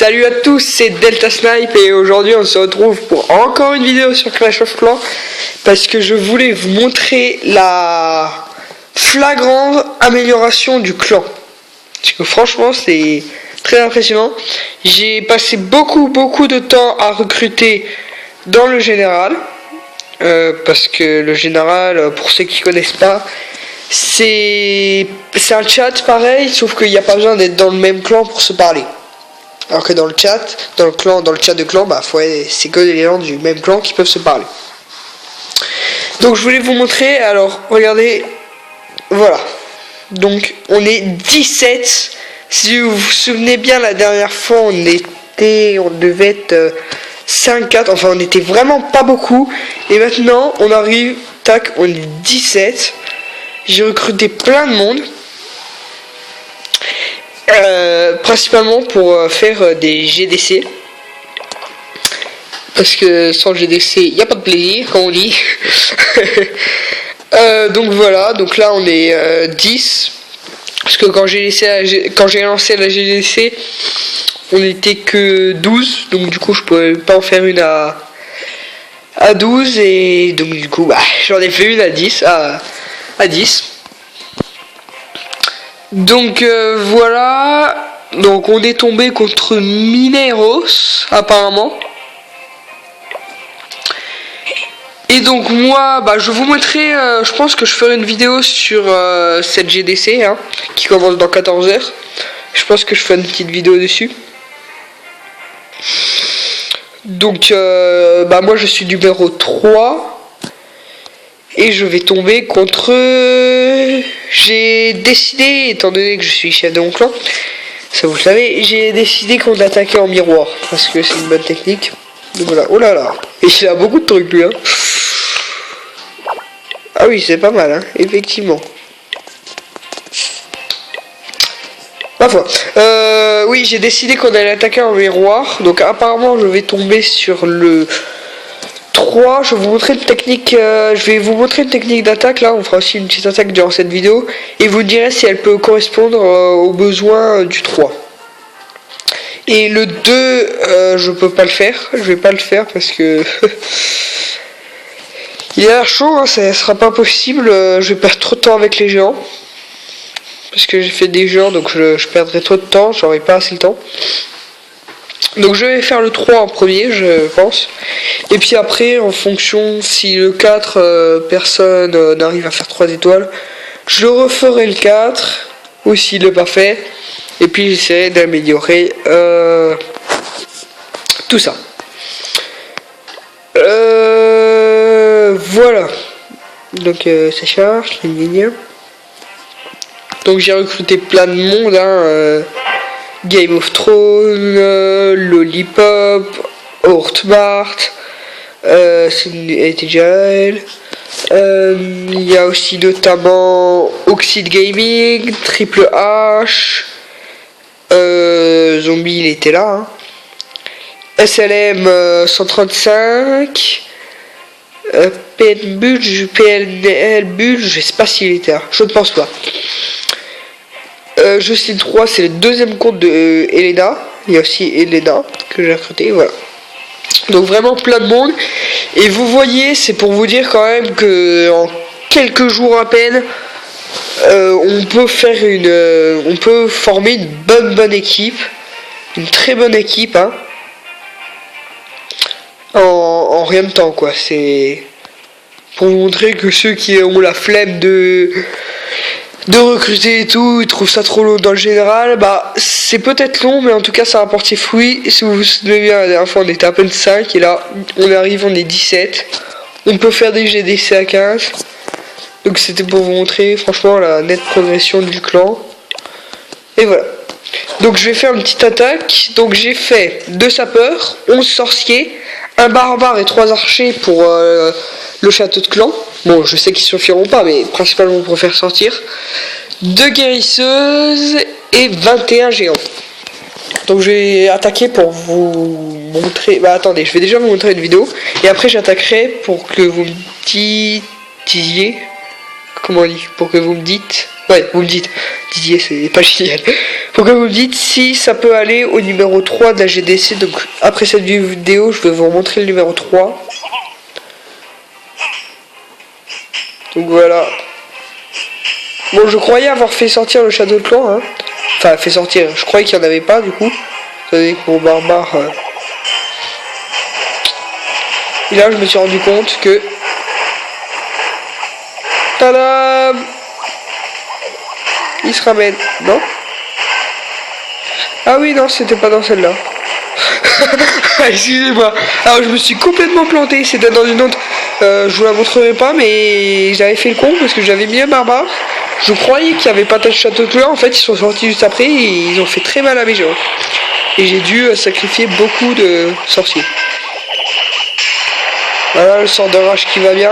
Salut à tous, c'est Delta Snipe et aujourd'hui on se retrouve pour encore une vidéo sur Clash of Clans parce que je voulais vous montrer la flagrante amélioration du clan. Parce que franchement c'est très impressionnant. J'ai passé beaucoup de temps à recruter dans le général parce que le général, pour ceux qui connaissent pas, c'est un chat pareil, sauf qu'il n'y a pas besoin d'être dans le même clan pour se parler. Alors que dans le chat de clan, c'est que les gens du même clan qui peuvent se parler. Donc je voulais vous montrer, alors regardez, voilà. Donc on est 17. Si vous vous souvenez bien, la dernière fois on devait être 5-4, enfin on était vraiment pas beaucoup. Et maintenant on arrive, tac, on est 17. J'ai recruté plein de monde. Principalement pour faire des GDC. Parce que sans GDC, il n'y a pas de plaisir, comme on dit. Donc voilà, donc là on est 10. Parce que quand j'ai lancé la GDC, on n'était que 12. Donc du coup je pouvais pas en faire une à 12. Et donc du coup j'en ai fait une à 10. À 10. Donc voilà. Donc on est tombé contre Mineros apparemment. Et donc moi je vous montrerai, je pense que je ferai une vidéo sur cette GDC qui commence dans 14 h. Je pense que je ferai une petite vidéo dessus. Donc moi je suis numéro 3. Et je vais tomber contre... J'ai décidé, étant donné que je suis chef de mon clan, ça vous le savez, j'ai décidé qu'on attaquait en miroir. Parce que c'est une bonne technique. Donc voilà, oh là là. Et il a beaucoup de trucs lui. Ah oui, c'est pas mal, effectivement. Ma foi. Oui, j'ai décidé qu'on allait attaquer en miroir. Donc apparemment, je vais tomber sur le... 3, je vais vous montrer une technique d'attaque. Là on fera aussi une petite attaque durant cette vidéo et vous direz si elle peut correspondre aux besoins du 3. Et le 2 je peux pas le faire, je vais pas le faire parce que il a l'air chaud, ça sera pas possible. Je vais perdre trop de temps avec les géants parce que j'ai fait des géants, donc je perdrai trop de temps, j'aurai pas assez le temps. Donc je vais faire le 3 en premier, je pense. Et puis après, en fonction, si le 4, personne n'arrive à faire 3 étoiles, je referai le 4, ou s'il n'est pas fait. Et puis j'essaierai d'améliorer tout ça. Voilà. Donc ça charge, la ligne. Donc j'ai recruté plein de monde, Game of Thrones, Lollipop, Hortmart, c'était déjà elle. Il y a aussi notamment Oxide Gaming, Triple H, Zombie il était là, SLM 135, PNL Bull, je sais pas s'il était là, je ne pense pas. Justin 3, c'est le deuxième compte de Elena. Il y a aussi Elena que j'ai recruté, voilà. Donc vraiment plein de monde. Et vous voyez, c'est pour vous dire quand même que en quelques jours à peine, on peut former une bonne équipe, une très bonne équipe, en rien de temps quoi. C'est pour vous montrer que ceux qui ont la flemme de recruter et tout, ils trouvent ça trop long dans le général, c'est peut-être long, mais en tout cas ça rapporte ses fruits. Si vous vous souvenez bien, la dernière fois on était à peine 5 et là on est 17. On peut faire des GDC à 15. Donc c'était pour vous montrer franchement la nette progression du clan. Et voilà. Donc je vais faire une petite attaque. Donc j'ai fait 2 sapeurs, 11 sorciers, un barbare et 3 archers pour le château de clan. Bon, je sais qu'ils suffiront pas, mais principalement pour faire sortir. 2 guérisseuses et 21 géants. Donc je vais attaquer pour vous montrer... attendez, je vais déjà vous montrer une vidéo. Et après j'attaquerai pour que vous me disiez... Comment on dit? Pour que vous me dites Ouais, vous me dites. Didier, c'est pas génial. Faut que vous me dites si ça peut aller au numéro 3 de la GDC. Donc après cette vidéo, je vais vous montrer le numéro 3. Donc voilà. Bon, je croyais avoir fait sortir le Shadow Clan. Hein. Enfin, fait sortir. Je croyais qu'il n'y en avait pas du coup. Vous savez que mon barbare... Et là, je me suis rendu compte que... Tadam! Il se ramène, non? Ah oui, non, c'était pas dans celle-là. Excusez-moi. Alors, je me suis complètement planté. C'était dans une autre. Je vous la montrerai pas, mais j'avais fait le con parce que j'avais mis un barbare. Je croyais qu'il n'y avait pas de château de couleur. En fait, ils sont sortis juste après et ils ont fait très mal à mes gens. Et j'ai dû sacrifier beaucoup de sorciers. Voilà le sort de rage qui va bien.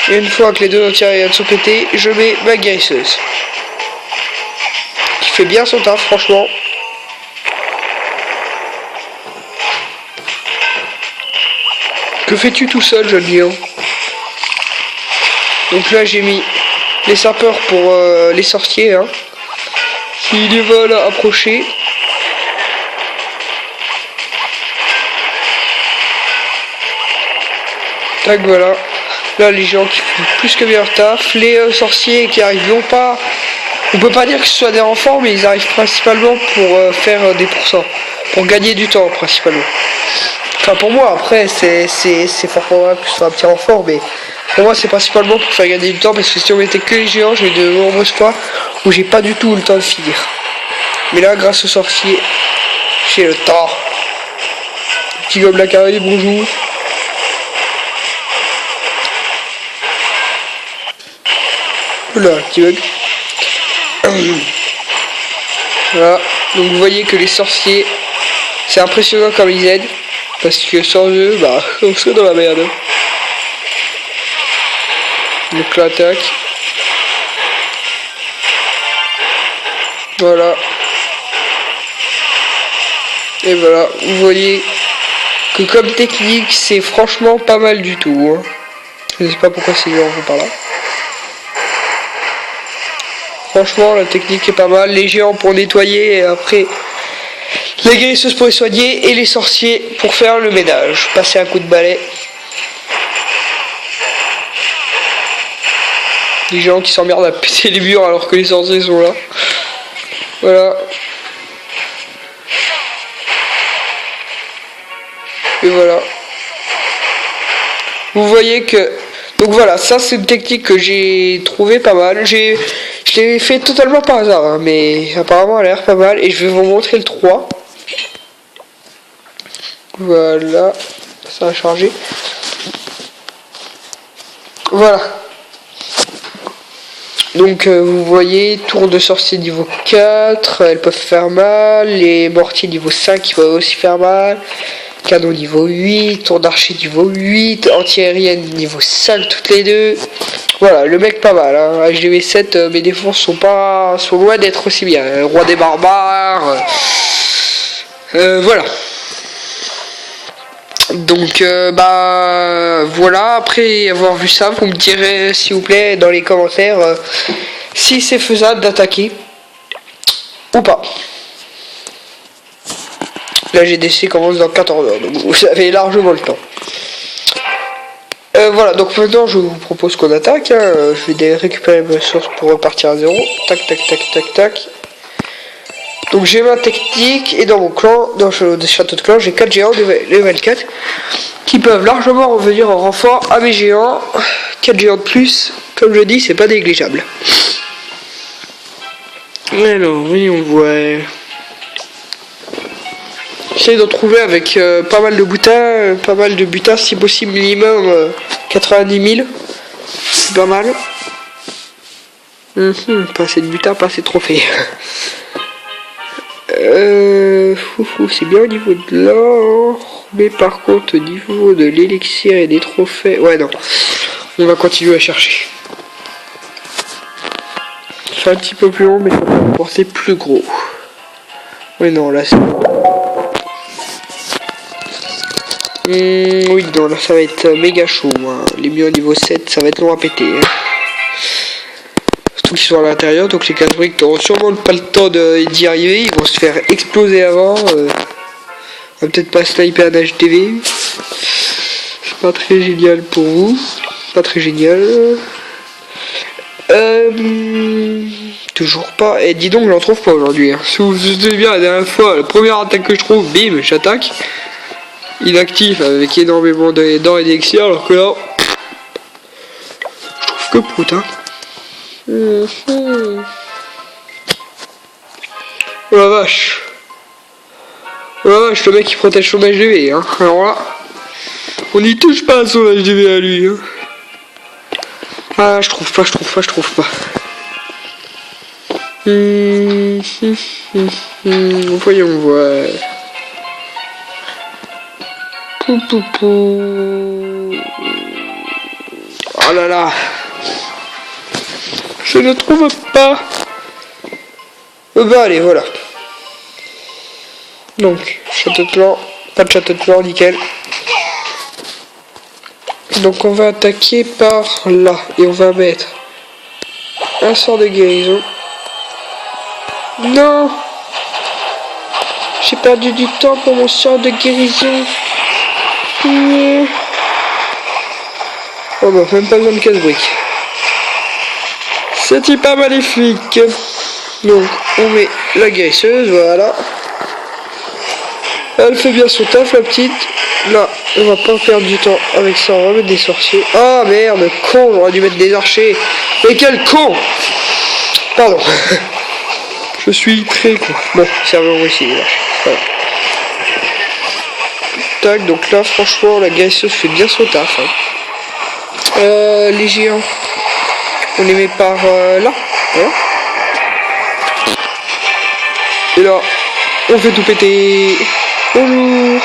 Et une fois que les deux entières viennent sont pétés, je mets ma guérisseuse. Qui fait bien son taf, franchement. Que fais-tu tout seul, jeune lion? Donc là, j'ai mis les sapeurs pour les sorciers. Hein. S'ils les veulent approcher. Tac, voilà. Là, les gens qui font plus que bien leur taf. Les sorciers qui arrivent pas. On peut pas dire que ce soit des renforts, mais ils arrivent principalement pour faire des pourcents. Pour gagner du temps, principalement. Enfin, pour moi, après, c'est fort probable que ce soit un petit renfort, mais pour moi, c'est principalement pour faire gagner du temps, parce que si on mettait que les géants, j'ai de nombreuses fois où j'ai pas du tout le temps de finir. Mais là, grâce aux sorciers, j'ai le temps. Petit gobelin carré, bonjour. Oula, petit bug. Voilà, donc vous voyez que les sorciers, c'est impressionnant comme ils aident. Parce que sans eux, bah, on serait dans la merde. Donc là, attaque. Voilà. Et voilà, vous voyez que comme technique, c'est franchement pas mal du tout. Hein. Je sais pas pourquoi c'est en par là. Franchement, la technique est pas mal. Les géants pour nettoyer et après... Les guérisseuses pour les soigner et les sorciers pour faire le ménage. Passer un coup de balai. Les gens qui s'emmerdent à péter les murs alors que les sorciers sont là. Voilà. Et voilà. Vous voyez que... Donc voilà, ça c'est une technique que j'ai trouvé pas mal. Je l'ai fait totalement par hasard, hein, mais apparemment elle a l'air pas mal. Et je vais vous montrer le 3. Voilà, ça a chargé. Voilà. Donc vous voyez, tour de sorcier niveau 4, elles peuvent faire mal. Les mortiers niveau 5 qui peuvent aussi faire mal. Canon niveau 8, tour d'archer niveau 8, anti-aérienne niveau 5 toutes les deux. Voilà, le mec pas mal. Hein. HDV 7, mes défenses sont loin d'être aussi bien. Roi des barbares. Voilà. Donc bah voilà, après avoir vu ça, vous me direz s'il vous plaît dans les commentaires si c'est faisable d'attaquer ou pas. La GDC commence dans 14 heures, donc vous avez largement le temps. Voilà, donc maintenant je vous propose qu'on attaque. Hein. Je vais récupérer mes ressources pour repartir à 0. Tac tac tac tac tac. Donc j'ai ma technique et dans mon clan, dans le château de clan, j'ai 4 géants de level 4 qui peuvent largement revenir en renfort à mes géants. 4 géants de plus, comme je dis, c'est pas négligeable. Alors, voyons voir. J'essaie d'en trouver avec pas mal de butins, si possible minimum 90 000. C'est pas mal. Pas assez de butins, pas assez de trophées. C'est bien au niveau de l'or, mais par contre au niveau de l'élixir et des trophées, ouais non, on va continuer à chercher. C'est un petit peu plus long, mais ça va porter plus gros. Oui non, là c'est oui non, là ça va être méga chaud. Hein. Les mieux au niveau 7, ça va être long à péter. Hein. qui sont à l'intérieur, donc les casse-briques n'auront sûrement pas le temps d'y arriver, ils vont se faire exploser avant. On va peut-être pas sniper un HDV. C'est pas très génial pour vous. Pas très génial. Toujours pas. Et dis donc, j'en trouve pas aujourd'hui. Hein. Si vous vous souvenez bien, la dernière fois, la première attaque que je trouve, bim, j'attaque. Inactif avec énormément d'or et d'élixir, alors que là, je trouve que prout, hein. Oh la vache. Oh la vache, le mec qui protège son HDV, hein. Alors là, on n'y touche pas à son HDV à lui, hein. Ah, je trouve pas. Voyons voir. Oh là là. Je ne trouve pas. Bah allez, voilà. Donc, château de plan. Pas de château de plan, nickel. Donc on va attaquer par là. Et on va mettre un sort de guérison. Non! J'ai perdu du temps pour mon sort de guérison. Oh bah, même pas besoin de casse-briques. C'est pas maléfique. Donc, on met la guérisseuse, voilà. Elle fait bien son taf, la petite. Là, on va pas perdre du temps avec ça, on va mettre des sorciers. Ah merde, con, on aurait dû mettre des archers. Mais quel con! Pardon. Je suis très con. Bon, serveur aussi, les archers. Voilà. Tac, donc là, franchement, la guérisseuse fait bien son taf. Hein. Les géants, on les met par là. Voilà. Et là, on fait tout péter. Bonjour.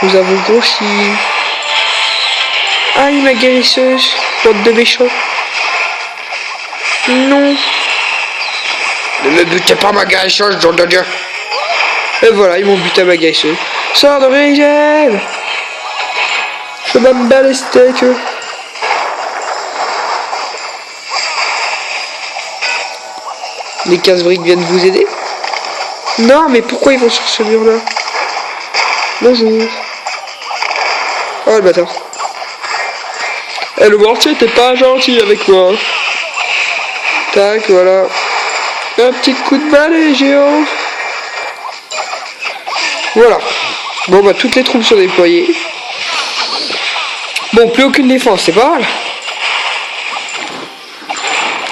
Nous avons grossi. Aïe, ma guérisseuse. Bande de méchants. Non. Ne me butez pas ma guérisseuse, genre de Dieu. Et voilà, ils m'ont buté à ma guérisseuse. Sors de régime. Je m'aime bien les steaks. Les casse-briques viennent vous aider? Non, mais pourquoi ils vont sur ce mur-là? Bonjour. Oh, le bâtard. Eh, le mortier, t'es pas gentil avec moi. Tac, voilà. Un petit coup de balle, les géants. Voilà. Bon, bah, toutes les troupes sont déployées. Bon, plus aucune défense, c'est pas mal.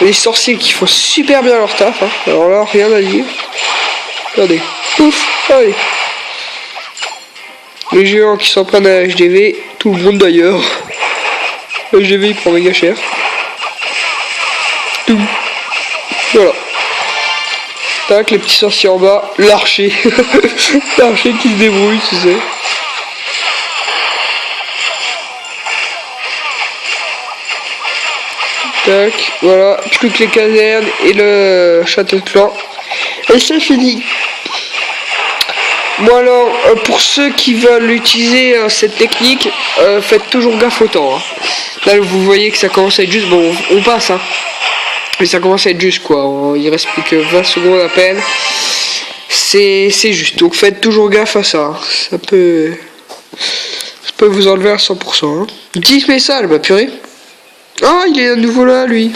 Les sorciers qui font super bien leur taf, hein. Alors là, rien à dire. Regardez. Pouf, allez. Les géants qui s'en prennent à HDV, tout le monde d'ailleurs. HDV il prend méga cher. Tout. Voilà. Tac, les petits sorciers en bas, l'archer. L'archer qui se débrouille, tu sais. Tac, voilà, plus que les casernes et le château de clan. Et c'est fini. Bon alors, pour ceux qui veulent utiliser cette technique, faites toujours gaffe au temps. Hein. Là, vous voyez que ça commence à être juste, bon, on passe, hein. Mais ça commence à être juste, quoi. Il reste plus que 20 secondes à peine. C'est juste, donc faites toujours gaffe à ça. Hein. Ça peut vous enlever à 100%. Hein. 10 messages, bah purée. Ah, il est à nouveau là, lui.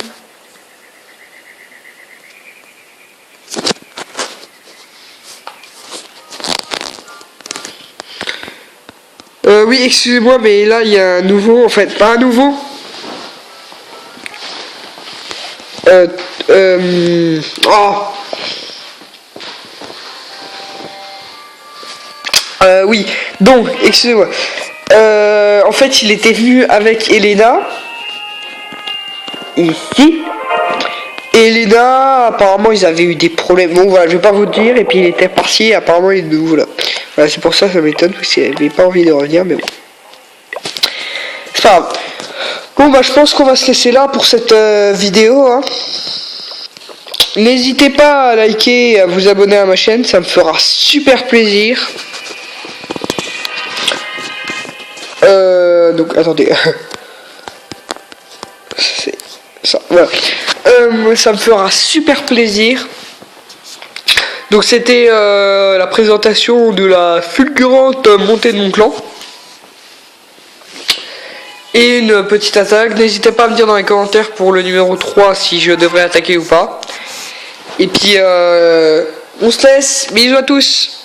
Oui, excusez-moi, mais là, il y a un nouveau, en fait, pas un nouveau. Oui, donc, excusez-moi. En fait, il était venu avec Elena. Ici. Et Elena, apparemment, ils avaient eu des problèmes. Bon, voilà, je vais pas vous dire. Et puis, il était parti. Et apparemment, il est de nouveau là. Voilà, c'est pour ça que ça m'étonne. Parce qu'elle n'avait pas envie de revenir. Mais bon. C'est pas grave. Bon, bah, je pense qu'on va se laisser là pour cette vidéo. Hein. N'hésitez pas à liker et à vous abonner à ma chaîne. Ça me fera super plaisir. Donc, attendez. ça. Voilà. Ça me fera super plaisir. Donc c'était la présentation de la fulgurante montée de mon clan. Et une petite attaque. N'hésitez pas à me dire dans les commentaires pour le numéro 3 si je devrais attaquer ou pas. Et puis on se laisse. Bisous à tous.